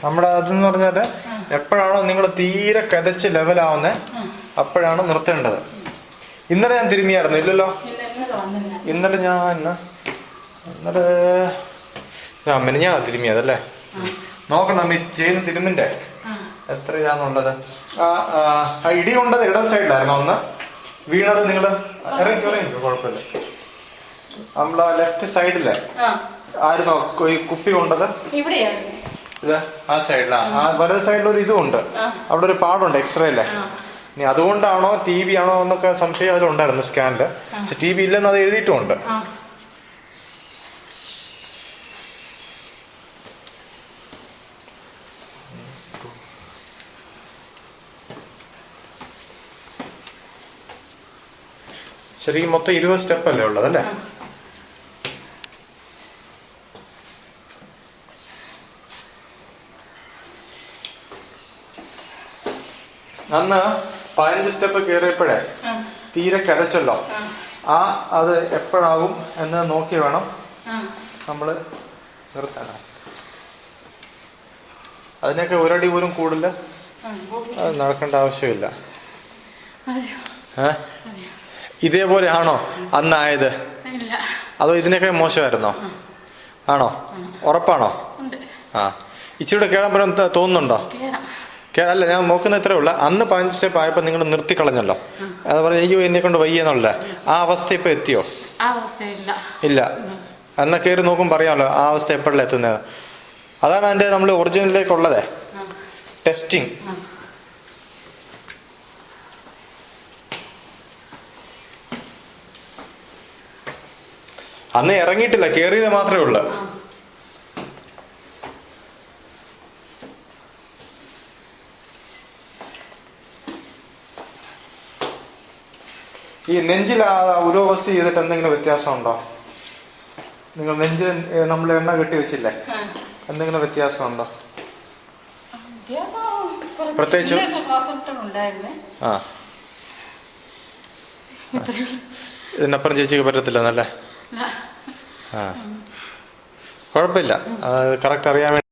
നമ്മുടെ അതെന്ന് പറഞ്ഞാല് എപ്പോഴാണോ നിങ്ങൾ തീരെ കതച്ച് ലെവലാവുന്നേ അപ്പോഴാണ് നിർത്തേണ്ടത്. ഇന്നലെ ഞാൻ തിരുമിയായിരുന്നു ഇല്ലല്ലോ? ഇന്നലെ മിനിഞ്ഞാ തിരുമിയതല്ലേ? നോക്കണം ഈ ചെയ്യുന്ന തിരുമിന്റെ എത്രയാന്നുള്ളത്. ആ ഇടി കൊണ്ടത് ഇടത് സൈഡിലായിരുന്നു ഒന്ന് വീണത്. നിങ്ങള് ഇറങ്ങി കുഴപ്പമില്ല. നമ്മളാ ലെഫ്റ്റ് സൈഡിലെ ആയിരുന്നോ ഈ കുപ്പി കൊണ്ടത്? ഇത് ആ സൈഡിലാ. ആ വലത് സൈഡിലൊരു ഇതുണ്ട്, അവിടെ ഒരു പാടുണ്ട് എക്സ്റേയിലെ. ഇനി അതുകൊണ്ടാണോ ടി ബി ആണോ എന്നൊക്കെ സംശയം അതിലുണ്ടായിരുന്നു സ്കാനില്. പക്ഷെ ടി ബി ഇല്ലെന്ന് അത് എഴുതിയിട്ടുമുണ്ട്. ശരിക്കും മൊത്തം 20 സ്റ്റെപ്പ് അല്ലേ ഉള്ളത് അല്ലേ? അന്ന് 15 സ്റ്റെപ്പ് കയറിയപ്പോഴേ തീരെ കരച്ചല്ലോ. അത് എപ്പോഴാകും എന്ന് നോക്കി വേണം നമ്മള് നിർത്താൻ. അതിനൊക്കെ ഒരടി പോലും കൂടുതൽ അത് നടക്കേണ്ട ആവശ്യമില്ല. ഇതേപോലെ ആണോ അന്നായത്? അതോ ഇതിനൊക്കെ മോശമായിരുന്നോ? ആണോ? ഉറപ്പാണോ? ഇച്ചിരി കേറാൻ പറ്റും തോന്നുന്നുണ്ടോ? അല്ല, ഞാൻ നോക്കുന്ന ഇത്രേ ഉള്ളു. അന്ന് 15 സ്റ്റെപ്പ് ആയപ്പോ നിങ്ങൾ നിർത്തിക്കളഞ്ഞല്ലോ. അത് പറഞ്ഞ അയ്യോ എന്നെ കൊണ്ട് വയ്യെന്നുള്ള ആ അവസ്ഥ ഇപ്പൊ എത്തിയോ? ഇല്ല. എന്നാ കയറി നോക്കും പറയാമല്ലോ ആ അവസ്ഥ എപ്പോഴല്ല എത്തുന്നത്. അതാണ് അതിന്റെ നമ്മൾ ഒറിജിനലിലേക്കുള്ളതേ, ടെസ്റ്റിംഗ്. അന്ന് ഇറങ്ങിയിട്ടില്ല, കേറിയത് മാത്രമേ ഉള്ളു. ഈ നെഞ്ചിൽ ഉരോവസ് ചെയ്തിട്ട് എന്തെങ്കിലും വ്യത്യാസം ഉണ്ടോ? നിങ്ങൾ നെഞ്ചിൽ നമ്മൾ എണ്ണ കെട്ടി വെച്ചില്ലേ, എന്തെങ്കിലും വ്യത്യാസം ഉണ്ടോ? പ്രത്യേകിച്ച് ഇതിനപ്പുറം ചേച്ചിക്ക് പറ്റത്തില്ലെന്നല്ലേ? കുഴപ്പമില്ല, കറക്റ്റ് അറിയാൻ വേണ്ടി